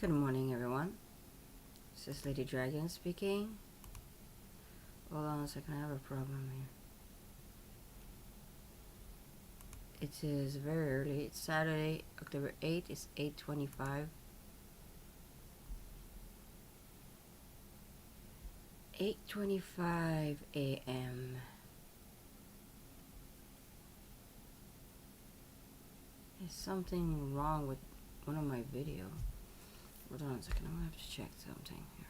Good morning, everyone. This is LadyDragon speaking. Hold on a second, I have a problem here. It is very early. It's Saturday, October 8th. It's 8:25. 8:25 a.m. There's something wrong with one of my videos. Hold on a second, I'm gonna have to check something here.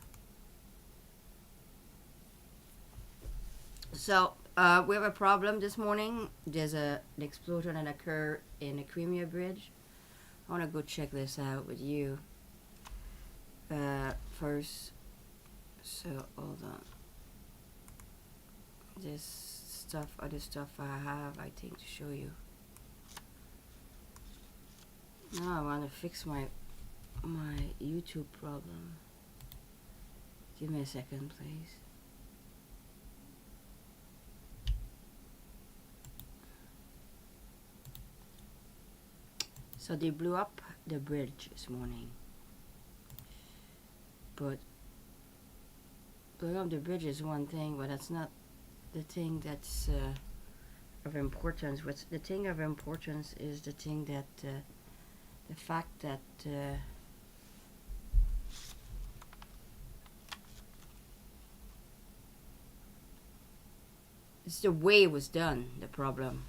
So, we have a problem this morning. There's an explosion that occurred in the Crimea Bridge. I want to go check this out with you first. So, hold on. This stuff, other stuff I have, I think, to show you. Now I want to fix my YouTube problem. Give me a second, please. So they blew up the bridge this morning. But blowing up the bridge is one thing, but that's not the thing that's of importance. What's the thing of importance is the thing that the fact that it's the way it was done, the problem.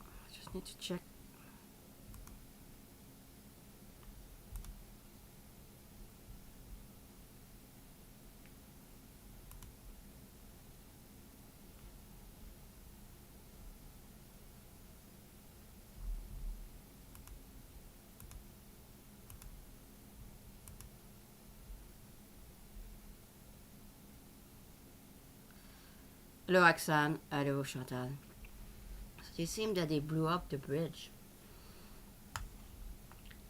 I just need to check. Hello, Axan. Hello, Chantal. So it seems that they blew up the bridge.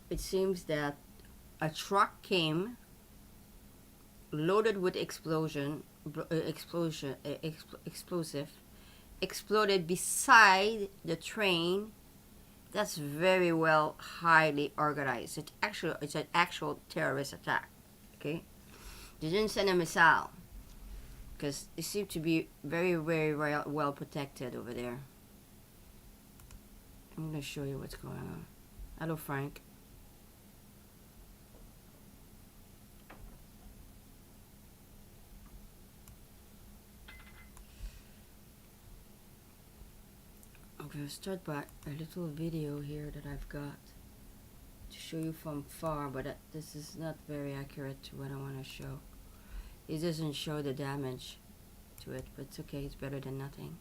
It seems that a truck came loaded with explosive, exploded beside the train. That's very well highly organized. It's an actual terrorist attack. Okay, they didn't send a missile because they seem to be very well protected over there. I'm gonna show you what's going on. Hello, Frank. I'm gonna start by a little video here that I've got to show you from far, but this is not very accurate to what I want to show. It doesn't show the damage to it, but it's okay, it's better than nothing.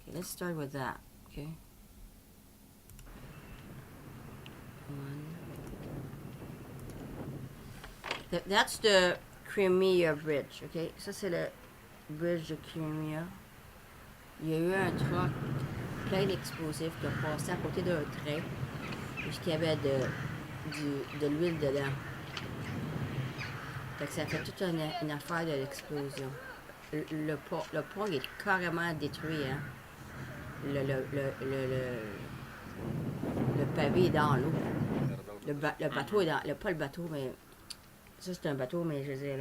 Okay, let's start with that, okay? That's the Crimea Bridge, okay? Ça, c'est le bridge de Crimea. Il y a eu un truck plein d'explosifs qui a passé à côté d'un train puisqu'il y avait de l'huile dedans. Fait que ça fait toute une affaire de l'explosion. Le pont est carrément détruit, hein. Le pavé est dans l'eau. Le bateau est dans... pas le bateau, mais... Ça, c'est un bateau, mais je veux dire,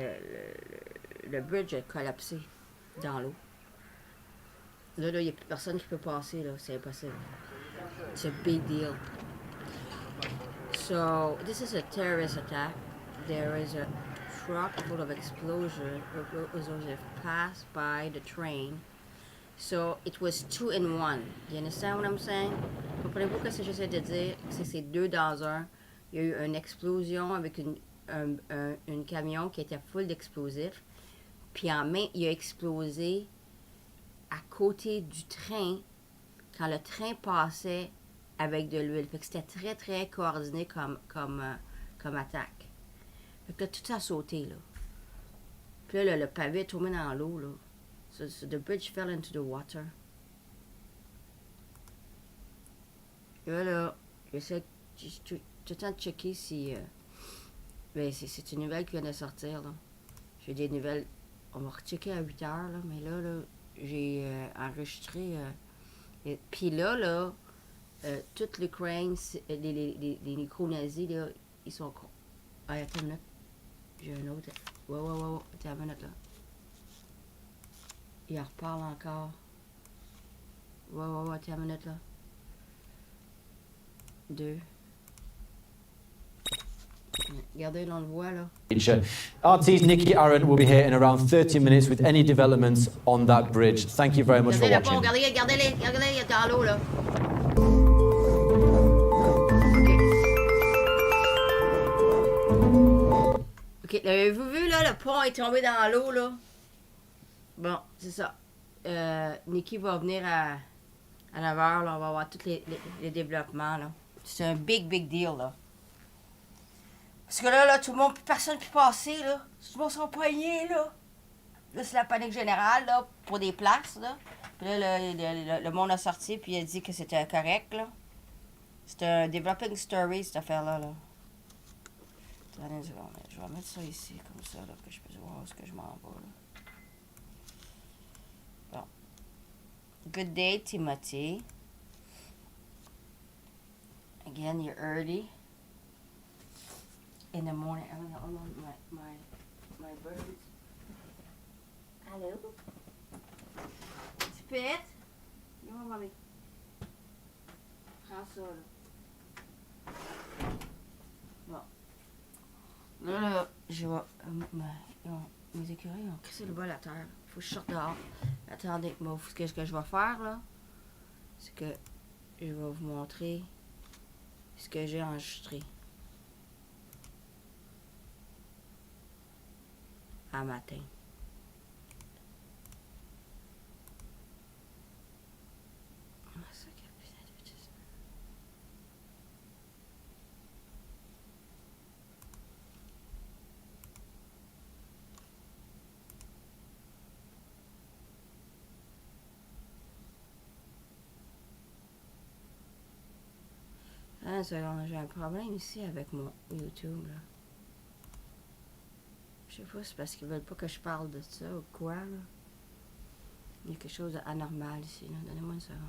le bridge a collapsé dans l'eau. Là, il n'y a plus personne qui peut passer, là. C'est impossible. It's a big deal. So, this is a terrorist attack. There is a truck full of explosive passed by the train. So, it was 2 in 1. You understand what I'm saying? Comprenez-vous ce que j'essaie de dire? C'est deux dans un. Il y a eu une explosion avec un camion qui était full d'explosifs. Puis en main, il a explosé à côté du train quand le train passait avec de l'huile. Fait que c'était très très coordonné comme attaque. Fait que là, tout a sauté, là. Puis là, le pavé est tombé dans l'eau, là. So the bridge fell into the water. Et là, j'essaie tout le temps de checker si... ben, c'est une nouvelle qui vient de sortir, là. J'ai des nouvelles... On va rechecker à 8 heures, là. Mais là j'ai enregistré Et puis là, toutes les cranes, les micro-nazis, là, ils sont cons. Ah, attends une minute. J'ai un autre. Ouais. Attends une minute, là. Il en reparle encore. Ouais, attends une minute, là. 2. Regardez, là, on le voit, là. RT's Nikki Aaron will be here in around 30 minutes with any developments on that bridge. Thank you very much for watching. Regardez-les, il est dans l'eau, là. OK, avez-vous vu, là, le pont est tombé dans l'eau, là? Bon, c'est ça. Nikki va venir à 9h, là, on va voir tous les développements, là. C'est un big deal, là. Parce que là, tout le monde, personne ne peut passer, là. Tout le monde sont poignés, là. Là, c'est la panique générale, là, pour des places, là. Puis là, le monde a sorti, puis il a dit que c'était correct, là. C'est un developing story, cette affaire-là, là. Attendez une seconde, je vais mettre ça ici, comme ça, là, que je puisse voir où est-ce que je m'en vais, là. Bon. Good day, Timothy. Again, you're early. In the morning, hold on, my birds. Hello? Spit? Non, mamie. Prends ça, là. Bon. Là, je vais... mes écureuils ont crissé le bol à terre. Faut que je sorte dehors. Attendez, ce que je vais faire, là, c'est que je vais vous montrer ce que j'ai enregistré. À matin. J'ai un problème ici avec mon YouTube, là. Je sais pas, c'est parce qu'ils veulent pas que je parle de ça ou quoi, là. Il y a quelque chose d'anormal ici, là. Donnez-moi une seconde.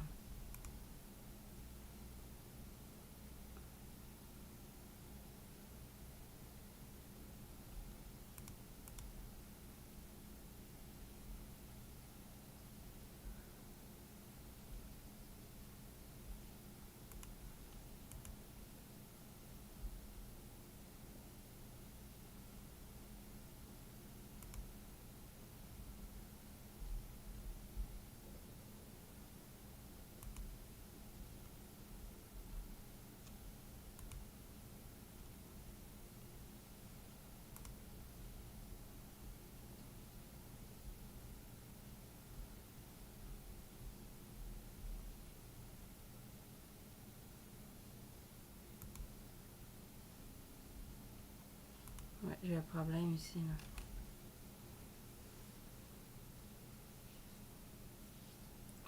Ouais, j'ai un problème ici, là.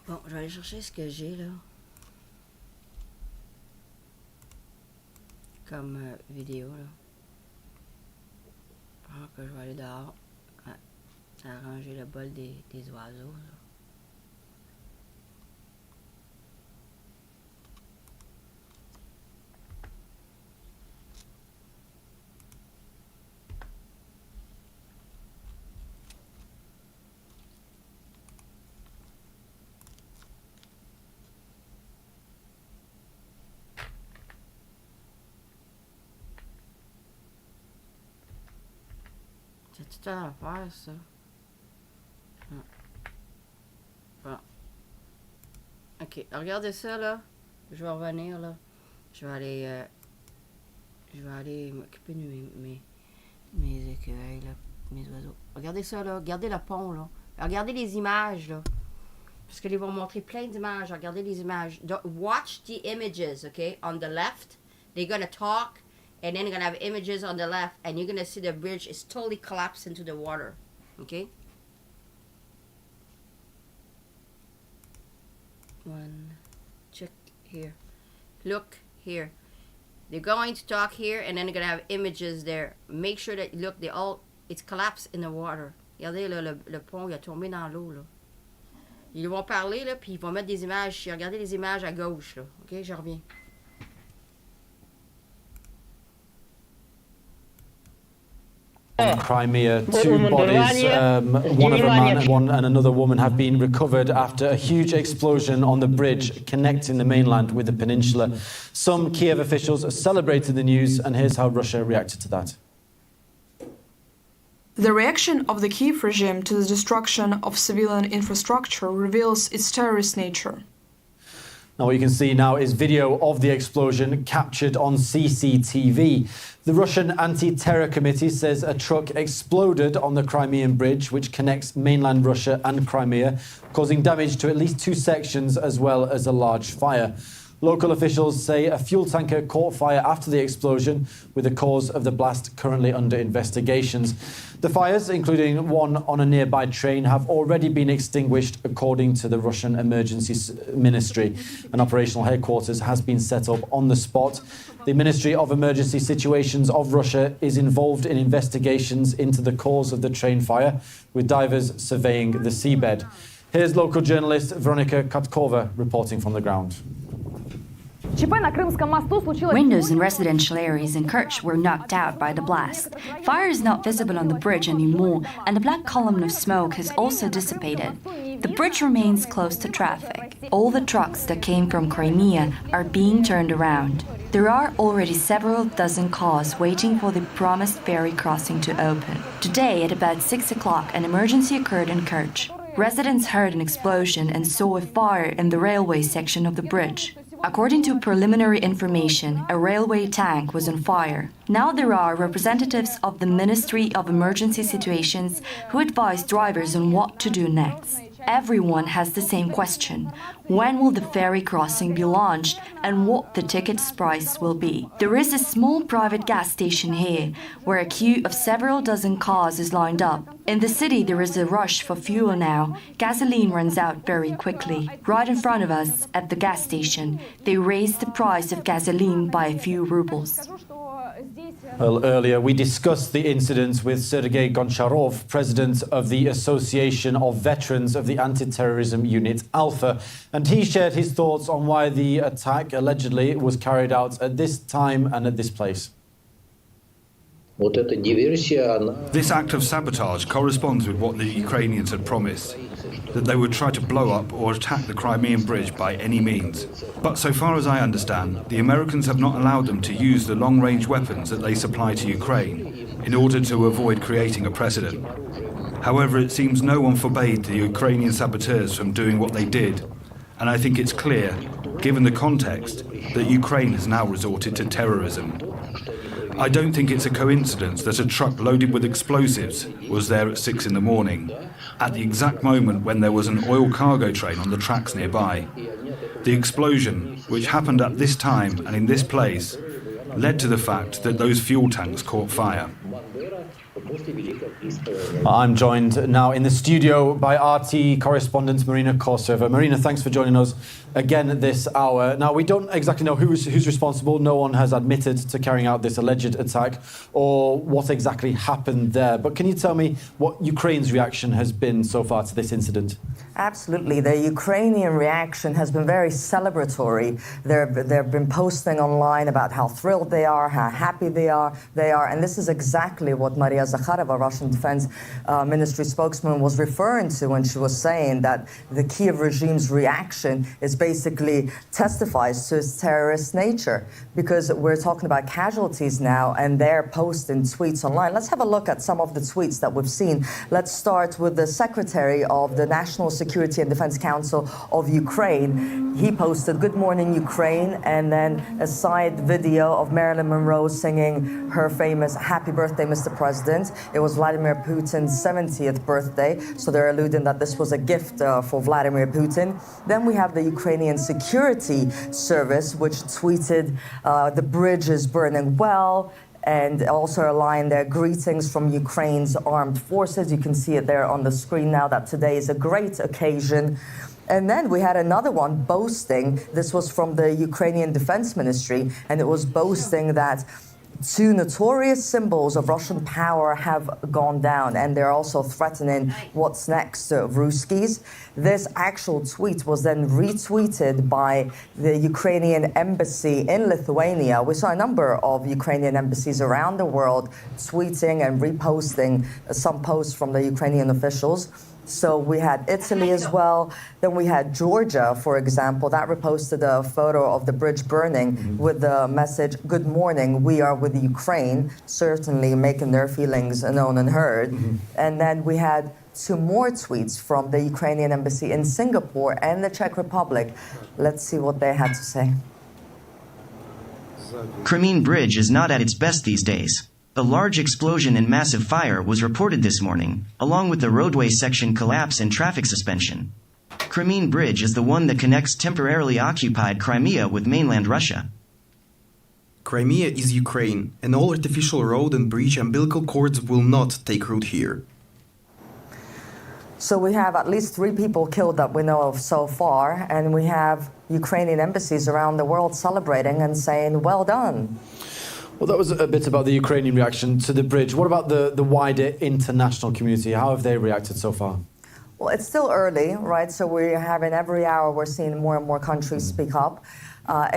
Bon, je vais aller chercher ce que j'ai, là. Comme vidéo, là. Alors que je vais aller dehors. Ouais, arranger le bol des oiseaux, là. C'est tout à faire, ça. Bon. Ok, regardez ça, là. Je vais revenir, là. Je vais aller m'occuper de mes écureuils, là. Mes oiseaux. Regardez ça, là. Regardez le pont, là. Regardez les images, là. Parce qu'ils vont montrer plein d'images. Regardez les images. Watch the images, okay? On the left, they're gonna talk. And then you're going to have images on the left. And you're going to see the bridge is totally collapsed into the water. Okay? One. Check here. Look here. They're going to talk here. And then they're going to have images there. Make sure that, look, it's collapsed in the water. Regardez, là, le pont, il a tombé dans l'eau, là. Ils vont parler, là, puis ils vont mettre des images ici. Regardez les images à gauche, là. OK, je reviens. In Crimea, two bodies, one of a man and another woman, have been recovered after a huge explosion on the bridge connecting the mainland with the peninsula. Some Kiev officials celebrated the news, and here's how Russia reacted to that. The reaction of the Kiev regime to the destruction of civilian infrastructure reveals its terrorist nature. Now what you can see now is video of the explosion captured on CCTV. The Russian Anti-Terror Committee says a truck exploded on the Crimean bridge, which connects mainland Russia and Crimea, causing damage to at least 2 sections as well as a large fire. Local officials say a fuel tanker caught fire after the explosion, with the cause of the blast currently under investigations. The fires, including one on a nearby train, have already been extinguished according to the Russian Emergency Ministry. An operational headquarters has been set up on the spot. The Ministry of Emergency Situations of Russia is involved in investigations into the cause of the train fire, with divers surveying the seabed. Here's local journalist Veronika Katkova reporting from the ground. Windows in residential areas in Kerch were knocked out by the blast. Fire is not visible on the bridge anymore, and the black column of smoke has also dissipated. The bridge remains closed to traffic. All the trucks that came from Crimea are being turned around. There are already several dozen cars waiting for the promised ferry crossing to open. Today, at about 6 o'clock, an emergency occurred in Kerch. Residents heard an explosion and saw a fire in the railway section of the bridge. According to preliminary information, a railway tank was on fire. Now there are representatives of the Ministry of Emergency Situations who advise drivers on what to do next. Everyone has the same question: when will the ferry crossing be launched and what the ticket's price will be? There is a small private gas station here, where a queue of several dozen cars is lined up. In the city there is a rush for fuel now. Gasoline runs out very quickly. Right in front of us, at the gas station, they raised the price of gasoline by a few rubles. Well, earlier we discussed the incident with Sergei Goncharov, president of the Association of Veterans of the Anti-Terrorism Unit Alpha, and he shared his thoughts on why the attack allegedly was carried out at this time and at this place. This act of sabotage corresponds with what the Ukrainians had promised, that they would try to blow up or attack the Crimean bridge by any means. But so far as I understand, the Americans have not allowed them to use the long-range weapons that they supply to Ukraine in order to avoid creating a precedent. However, it seems no one forbade the Ukrainian saboteurs from doing what they did, and I think it's clear, given the context, that Ukraine has now resorted to terrorism. I don't think it's a coincidence that a truck loaded with explosives was there at 6 in the morning, at the exact moment when there was an oil cargo train on the tracks nearby. The explosion, which happened at this time and in this place, led to the fact that those fuel tanks caught fire. I'm joined now in the studio by RT correspondent Marina Korsova. Marina, thanks for joining us again this hour. Now, we don't exactly know who's responsible. No one has admitted to carrying out this alleged attack or what exactly happened there. But can you tell me what Ukraine's reaction has been so far to this incident? Absolutely. The Ukrainian reaction has been very celebratory. They've been posting online about how thrilled they are, how happy they are. And this is exactly what Maria Zakharova, Russian Defense Ministry spokesman, was referring to when she was saying that the Kiev regime's reaction is basically testifies to its terrorist nature, because we're talking about casualties now and they're posting tweets online. Let's have a look at some of the tweets that we've seen. Let's start with the Secretary of the National Security and Defense Council of Ukraine. He posted, "Good morning, Ukraine," and then a side video of Marilyn Monroe singing her famous "Happy Birthday, Mr. President." It was Vladimir Putin's 70th birthday, so they're alluding that this was a gift for Vladimir Putin. Then we have the Ukrainian Security Service, which tweeted, "The bridge is burning well," and also a line there, "Greetings from Ukraine's armed forces." You can see it there on the screen now, that today is a great occasion. And then we had another one boasting, this was from the Ukrainian Defense Ministry, and it was boasting that two notorious symbols of Russian power have gone down, and they're also threatening what's next to Ruskies. This actual tweet was then retweeted by the Ukrainian embassy in Lithuania. We saw a number of Ukrainian embassies around the world tweeting and reposting some posts from the Ukrainian officials. So we had Italy as well. Then we had Georgia, for example, that reposted a photo of the bridge burning with the message, "Good morning, we are with Ukraine," certainly making their feelings known and heard. And then we had two more tweets from the Ukrainian embassy in Singapore and the Czech Republic. Let's see what they had to say. Crimean Bridge is not at its best these days. A large explosion and massive fire was reported this morning, along with the roadway section collapse and traffic suspension. Crimean Bridge is the one that connects temporarily occupied Crimea with mainland Russia. Crimea is Ukraine, and all artificial road and bridge umbilical cords will not take root here. So we have at least 3 people killed that we know of so far, and we have Ukrainian embassies around the world celebrating and saying, well done. Well, that was a bit about the Ukrainian reaction to the bridge. What about the wider international community? How have they reacted so far? Well, it's still early, right? So we're having every hour, we're seeing more and more countries speak up.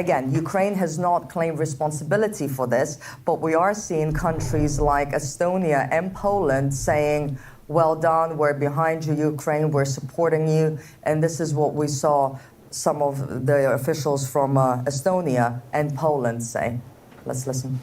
Again, Ukraine has not claimed responsibility for this, but we are seeing countries like Estonia and Poland saying, well done, we're behind you, Ukraine, we're supporting you. And this is what we saw some of the officials from Estonia and Poland say. Let's listen.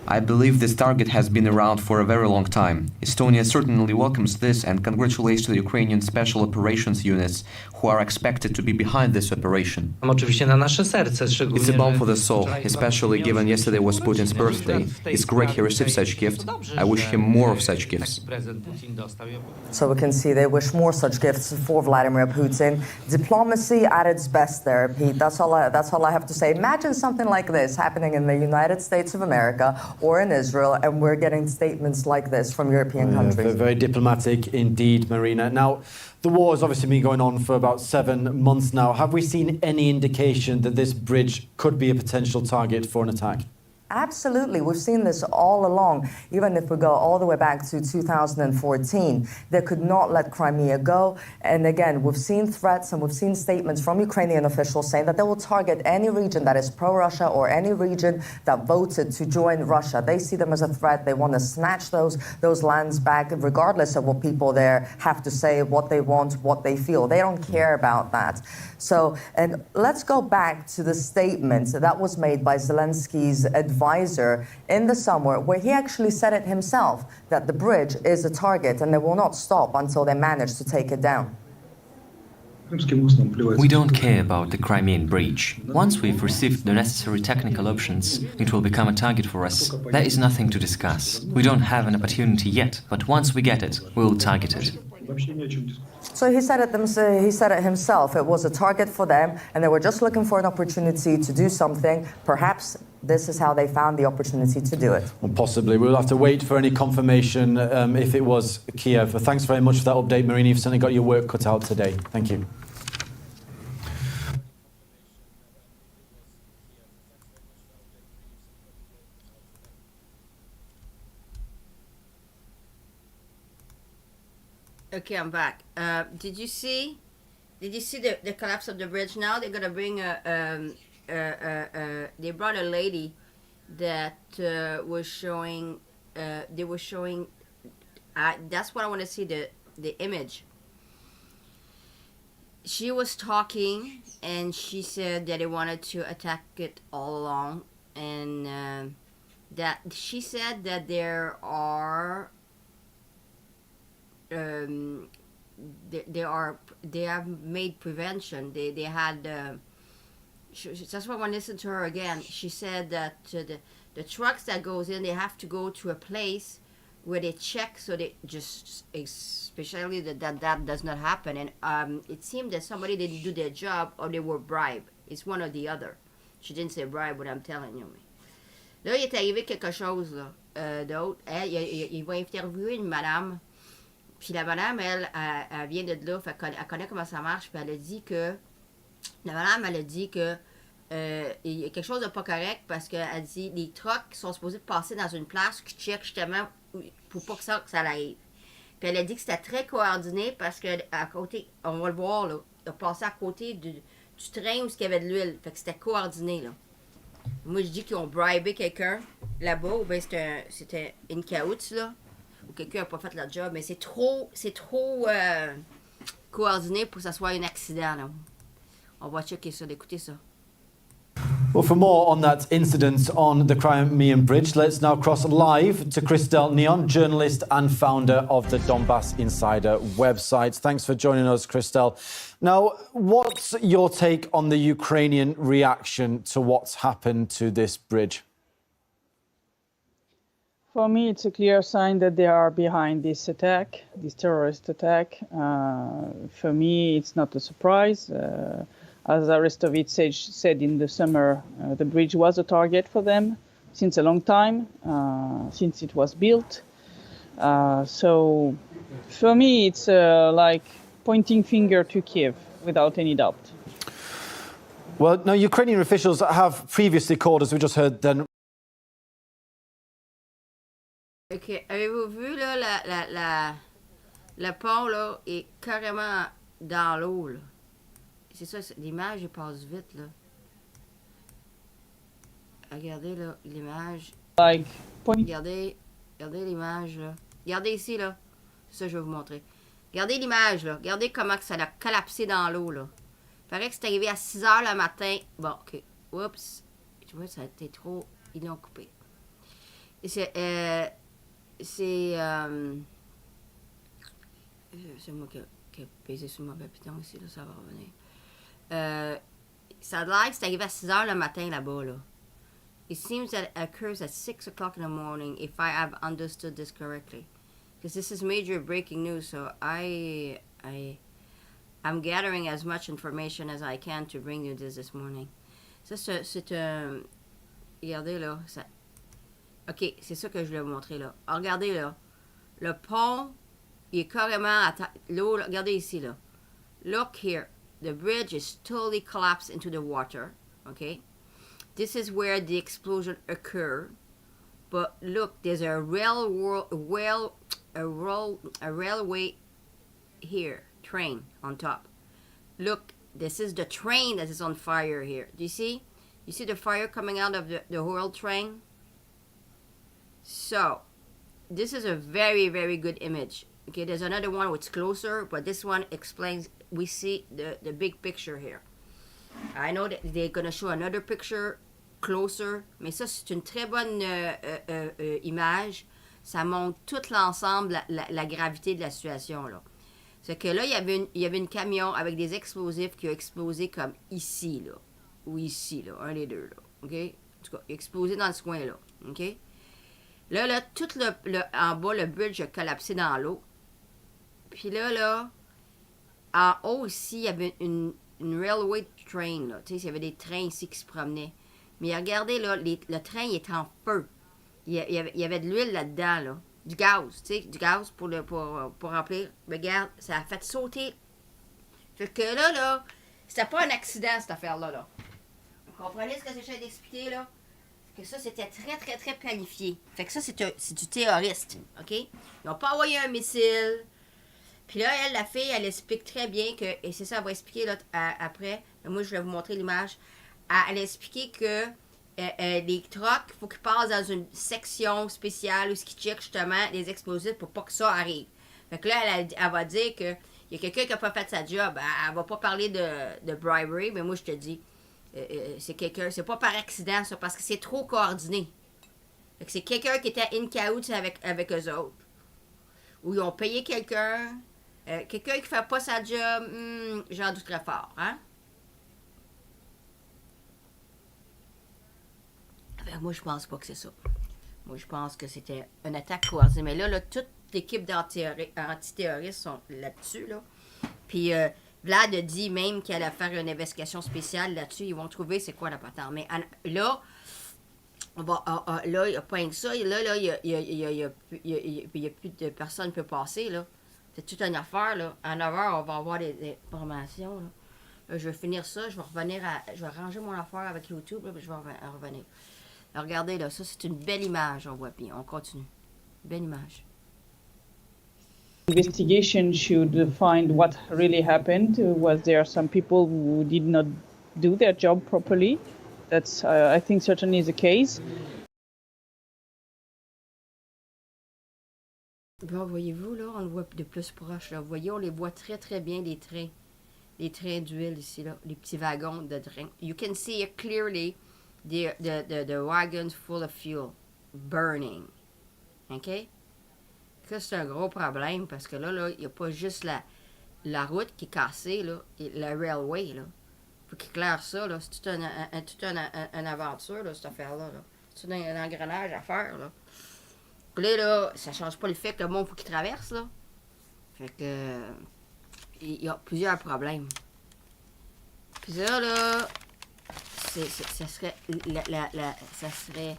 I believe this target has been around for a very long time. Estonia certainly welcomes this and congratulates the Ukrainian Special Operations units who are expected to be behind this operation. It's a balm for the soul, especially given yesterday was Putin's birthday. It's great he received such gift. I wish him more of such gifts. So we can see they wish more such gifts for Vladimir Putin. Diplomacy at its best there, Pete. That's all I have to say. Imagine something like this happening in the United States of America or in Israel, and we're getting statements like this from European countries. Very diplomatic indeed, Marina. Now, the war has obviously been going on for about 7 months now. Have we seen any indication that this bridge could be a potential target for an attack? Absolutely. We've seen this all along. Even if we go all the way back to 2014, they could not let Crimea go. And again, we've seen threats and we've seen statements from Ukrainian officials saying that they will target any region that is pro-Russia or any region that voted to join Russia. They see them as a threat. They want to snatch those lands back, regardless of what people there have to say, what they want, what they feel. They don't care about that. So, and let's go back to the statement that was made by Zelensky's advisor in the summer, where he actually said it himself, that the bridge is a target and they will not stop until they manage to take it down. We don't care about the Crimean bridge. Once we've received the necessary technical options, it will become a target for us. There is nothing to discuss. We don't have an opportunity yet, but once we get it, we will target it. So he said it himself. It was a target for them, and they were just looking for an opportunity to do something. Perhaps this is how they found the opportunity to do it. Well, possibly. We'll have to wait for any confirmation if it was Kiev. Thanks very much for that update, Marina. You've certainly got your work cut out today. Thank you. Okay, I'm back. Did you see the collapse of the bridge? Now they're gonna bring they brought a lady that was showing. They were showing. That's what I want to see, the image. She was talking and she said that they wanted to attack it all along, and that she said that there are. They have made prevention. They had. That's why I want to listen to her again. She said that the trucks that goes in, they have to go to a place where they check, so they just especially that does not happen. And it seemed that somebody didn't do their job or they were bribed. It's one or the other. She didn't say bribe, but I'm telling you. Là, il est arrivé quelque chose d'autre. Il va interviewer une madame. Puis la madame, elle vient de là, fait elle connaît comment ça marche, puis elle a dit que... La madame, elle a dit que il y a quelque chose de pas correct parce qu'elle dit les trucks sont supposés passer dans une place qui check justement pour pas que ça arrive. Puis elle a dit que c'était très coordonné parce que à côté, on va le voir là, il a passé à côté du train où il y avait de l'huile. Fait que c'était coordonné là. Moi je dis qu'ils ont bribé quelqu'un là-bas ou bien c'était une caoutche là. Ou quelqu'un n'a pas fait le job, mais c'est trop coordonné pour que ça soit un accident là. On va checker ça, d'écouter ça. Well, for more on that incident on the Crimean Bridge, let's now cross live to Christelle Neon, journalist and founder of the Donbass Insider website. Thanks for joining us, Christelle. Now, what's your take on the Ukrainian reaction to what's happened to this bridge? For me, it's a clear sign that they are behind this attack, this terrorist attack. For me, it's not a surprise. As Arestovich said in the summer, the bridge was a target for them since a long time, since it was built. So for me, it's like pointing finger to Kiev, without any doubt. Well, now, Ukrainian officials have previously called, as we just heard then. OK. Avez-vous vu, là, le pont, là, est carrément dans l'eau, là. C'est ça, l'image, elle passe vite, là. Regardez, là, l'image. Like, regardez l'image, là. Regardez ici, là. Ça, je vais vous montrer. Regardez l'image, là. Regardez comment que ça a collapsé dans l'eau, là. Il paraît que c'est arrivé à 6 h le matin. Bon, OK. Oups. Tu vois, ça a été trop... Ils l'ont coupé. C'est moi qui ai pesé sur le mauvais piton ici, là, ça va revenir. Ça a l'air que c'est arrivé à 6 h le matin là-bas, là. It seems that it occurs at 6 o'clock in the morning, if I have understood this correctly. Because this is major breaking news, so I'm gathering as much information as I can to bring you this morning. Ça, c'est un... Regardez, là, ça... OK, c'est ça que je voulais vous montrer, là. Alors, regardez, là. Le pont, il est carrément à l'eau. Regardez ici, là. Look here. The bridge is totally collapsed into the water. Okay? This is where the explosion occurred. But look, there's a railway here. Train on top. Look, this is the train that is on fire here. Do you see? You see the fire coming out of the whole train? So, this is a very, very good image. Okay, there's another one which is closer, but this one explains, we see the big picture here. I know that they're going to show another picture closer, mais ça, c'est une très bonne image. Ça montre tout l'ensemble, la gravité de la situation, là. C'est que là, il y avait une camion avec des explosifs qui a explosé comme ici, là. Ou ici, là. Un des deux, là. OK? En tout cas, il a explosé dans ce coin-là. OK? Là, tout en bas, le bridge a collapsé dans l'eau. Puis là, en haut ici, il y avait une railway train, là. Tu sais, il y avait des trains ici qui se promenaient. Mais regardez, là, le train, il était en feu. Il y avait de l'huile là-dedans, là. Du gaz, tu sais, du gaz pour remplir. Regarde, ça a fait sauter. Fait que là, c'était pas un accident, cette affaire-là, là. Vous comprenez ce que j'essaie d'expliquer, là? Que ça, c'était très, très, très planifié. Fait que ça, c'est du terroriste, OK? Ils n'ont pas envoyé un missile. Puis là, la fille, elle explique très bien que, et c'est ça, elle va expliquer là, après. Moi, je vais vous montrer l'image. Elle a expliqué que les trucks, il faut qu'ils passent dans une section spéciale où ce qui check justement les explosifs pour pas que ça arrive. Fait que là, elle va dire que il y a quelqu'un qui n'a pas fait sa job. Elle va pas parler de bribery, mais moi, je te dis, c'est quelqu'un, c'est pas par accident, ça, parce que c'est trop coordonné. Fait que c'est quelqu'un qui était in cahoots avec eux autres. Ou ils ont payé quelqu'un. Quelqu'un qui fait pas sa job, j'en douterais fort, hein? Moi, je pense pas que c'est ça. Moi, je pense que c'était une attaque coordonnée. Mais là, toute l'équipe d'antiterroristes sont là-dessus, là. Puis, Vlad a dit même qu'elle allait faire une investigation spéciale là-dessus. Ils vont trouver c'est quoi la patente. Mais là, là, il n'y a pas rien que ça. Là, il n'y a plus de personne qui peut passer, là. C'est toute une affaire, là. À 9 h, on va avoir des informations, là. Je vais finir ça, je vais revenir je vais ranger mon affaire avec YouTube, là, puis je vais revenir. Alors, regardez, là, ça, c'est une belle image, on voit, puis on continue. Belle image. Investigation should find what really happened. Was there some people who did not do their job properly? That's, I think, certainly the case. Bon, voyez-vous, là, on le voit de plus proche, là. Vous voyez, on les voit très, très bien, les trains d'huile ici, là, les petits wagons de train. You can see clearly the wagons full of fuel burning. OK? Ça, c'est un gros problème parce que là, il n'y a pas juste la route qui est cassée, là, et la railway, là. Faut qu'il claire ça, là. C'est toute une aventure, là, cette affaire-là, là. C'est un engrenage à faire, là. Puis là, ça change pas le fait que le monde, faut qu'il traverse, là. Fait que... il y a plusieurs problèmes. Puis ça, là... ça serait... ça serait...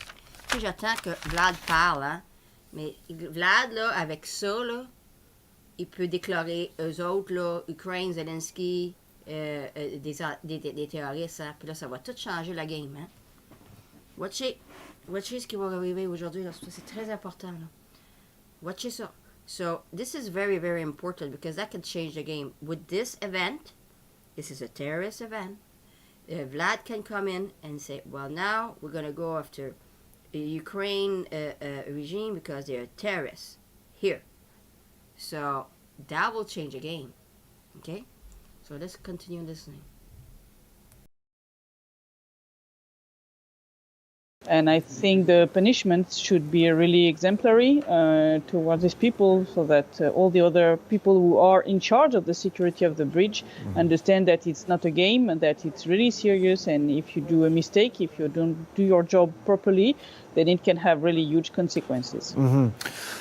Tu sais, j'attends que Vlad parle, hein. Mais Vlad, là, avec ça, là, il peut déclarer eux autres, là, Ukraine, Zelensky, des terroristes, hein. Puis là, ça va tout changer la game, hein. Watchez ce qui va arriver aujourd'hui, là. C'est très important, là. Watchez ça. So, this is very, very important because that can change the game. With this event, this is a terrorist event, Vlad can come in and say, well, now we're going to go after the Ukraine regime because they're terrorists here. So, that will change the game. Okay? So, let's continue listening. And I think the punishments should be really exemplary towards these people so that all the other people who are in charge of the security of the bridge understand that it's not a game and that it's really serious. And if you do a mistake, if you don't do your job properly, then it can have really huge consequences.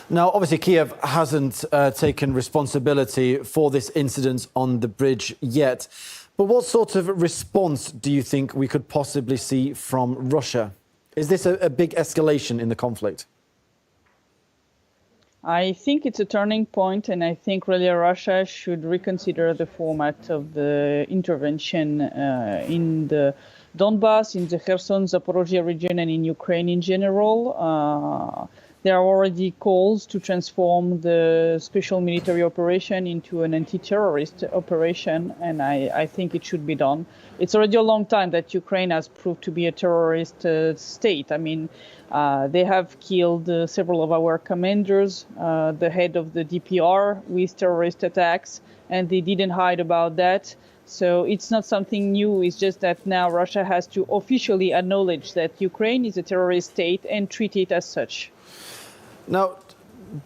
Now, obviously, Kiev hasn't taken responsibility for this incident on the bridge yet. But what sort of response do you think we could possibly see from Russia? Is this a big escalation in the conflict? I think it's a turning point, and I think really Russia should reconsider the format of the intervention in the Donbass, in the Kherson, Zaporozhye region, and in Ukraine in general. There are already calls to transform the special military operation into an anti-terrorist operation, and I think it should be done. It's already a long time that Ukraine has proved to be a terrorist state. I mean, they have killed several of our commanders, the head of the DPR with terrorist attacks, and they didn't hide about that. So it's not something new, it's just that now Russia has to officially acknowledge that Ukraine is a terrorist state and treat it as such. Now,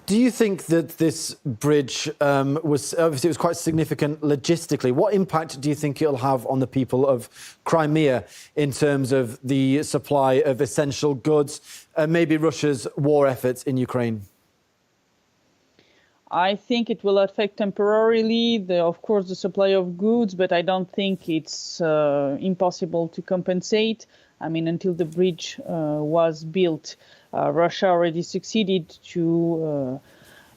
do you think that this bridge was obviously it was quite significant logistically? What impact do you think it'll have on the people of Crimea in terms of the supply of essential goods and maybe Russia's war efforts in Ukraine? I think it will affect temporarily, of course, the supply of goods, but I don't think it's impossible to compensate. I mean, until the bridge was built, Russia already succeeded to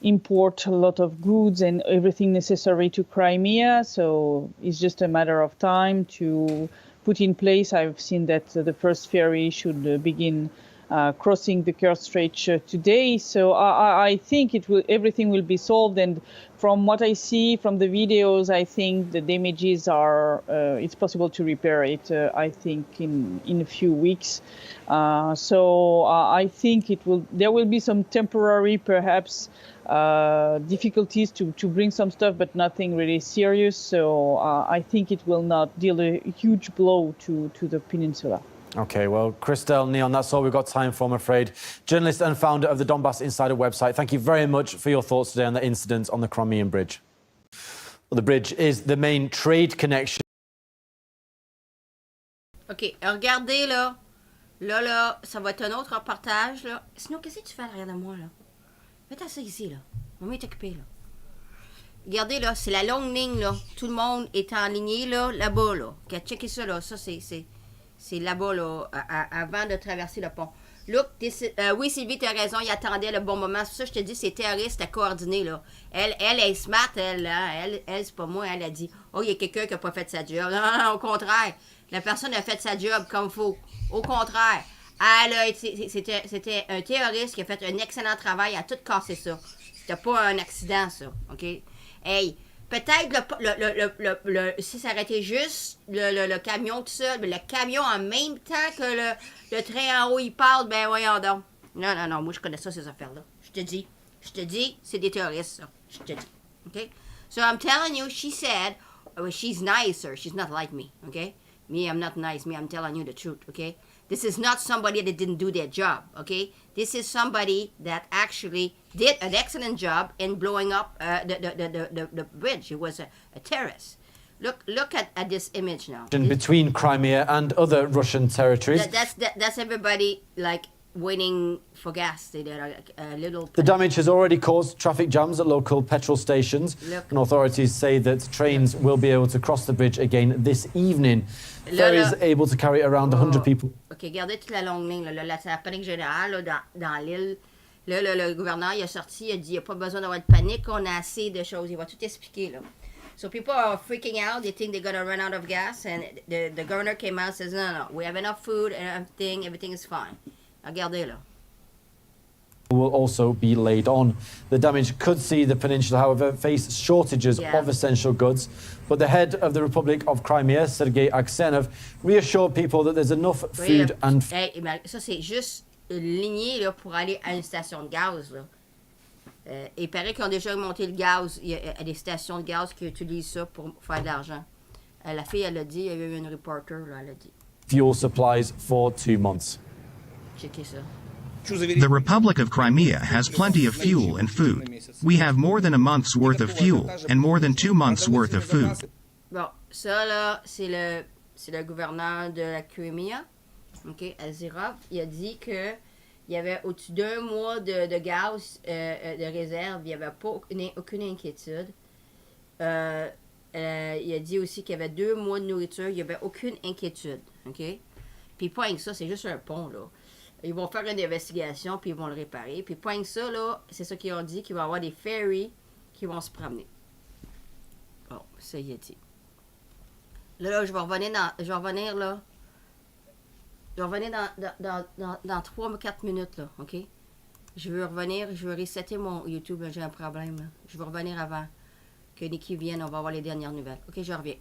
import a lot of goods and everything necessary to Crimea. So it's just a matter of time to put in place. I've seen that the first ferry should begin crossing the Kerch Strait today. So I think everything will be solved. And from what I see from the videos, I think the damages are, it's possible to repair it, I think, in a few weeks. So I think there will be some temporary, perhaps, difficulties to bring some stuff, but nothing really serious. So I think it will not deal a huge blow to the peninsula. OK, well, Christelle, Neon, that's all we've got time for, I'm afraid. Journalist and founder of the Donbass Insider website, thank you very much for your thoughts today on the incident on the Crimean Bridge. Well, the bridge is the main trade connection. OK, regardez, là. Là, ça va être un autre reportage, là. Sinon, qu'est-ce que tu fais à l'arrière de moi, là? Mets-toi ça ici, là. Maman est occupée, là. Regardez, là, c'est la longue ligne, là. Tout le monde est enligné, là, là-bas, là. OK, checkez ça, là. Ça, c'est là-bas, là, avant de traverser le pont. Look, oui, Sylvie, tu as raison, il attendait le bon moment. C'est pour ça que je te dis, c'est terroriste à coordonner, là. Elle est smart, elle, c'est pas moi, elle a dit, oh, il y a quelqu'un qui n'a pas fait sa job. Non, non, non, au contraire. La personne a fait sa job comme il faut. Au contraire. C'était un terroriste qui a fait un excellent travail à tout casser ça. C'était pas un accident, ça, OK? Hey, peut-être si ça aurait été juste le camion tout seul, mais le camion en même temps que le train en haut, il parle, ben voyons donc. Non, non, non, moi je connais ça, ces affaires-là. Je te dis, c'est des terroristes, ça. Je te dis, OK? So I'm telling you, she said, she's nicer, she's not like me, OK? Me, I'm not nice, me, I'm telling you the truth, OK? This is not somebody that didn't do their job, okay? This is somebody that actually did an excellent job in blowing up the bridge. It was a terrorist. Look at this image now. Between Crimea and other Russian territories. That's everybody like waiting for gas. They did a little. The damage has already caused traffic jams at local petrol stations, and authorities say that trains will be able to cross the bridge again this evening. Ferries able to carry around 100 people. OK, regardez toute la longue ligne. La panique générale dans l'île. Là, le gouverneur, il a sorti, il a dit, il n'y a pas besoin d'avoir de panique, on a assez de choses. Il va tout expliquer, là. So people are freaking out. They think they're going to run out of gas. And the governor came out and says, no, we have enough food and everything is fine. Regardez, là. Will also be laid on. The damage could see the peninsula, however, face shortages of essential goods. But the head of the Republic of Crimea, Sergei Aksenov, reassured people that there's enough food and... Ça, c'est juste une lignée là, pour aller à une station de gaz. Là. Il paraît qu'ils ont déjà monté le gaz. Il y a des stations de gaz qui utilisent ça pour faire de l'argent. La fille, elle a dit, il y a eu une reporter, là, elle a dit. Fuel supplies for 2 months. Checkez ça. The Republic of Crimea has plenty of fuel and food. We have more than a month's worth of fuel and more than 2 months' worth of food. Bon, ça là, c'est le gouverneur de la Crimea, OK, Azirov. Il a dit que il y avait au-dessus d'1 mois de gaz de réserve. Il n'y avait pas aucune inquiétude. Il a dit aussi qu'il y avait 2 mois de nourriture. Il n'y avait aucune inquiétude, OK? Puis pas que ça, c'est juste un pont, là. Ils vont faire une investigation, puis ils vont le réparer. Puis point que ça, là, c'est ça qu'ils ont dit, qu'il va y avoir des ferries qui vont se promener. Bon, ça y est dit. Là, je vais revenir dans 3 ou 4 minutes, là, OK? Je veux resetter mon YouTube, j'ai un problème, là. Je veux revenir avant que Nikki vienne, on va avoir les dernières nouvelles. OK, je reviens.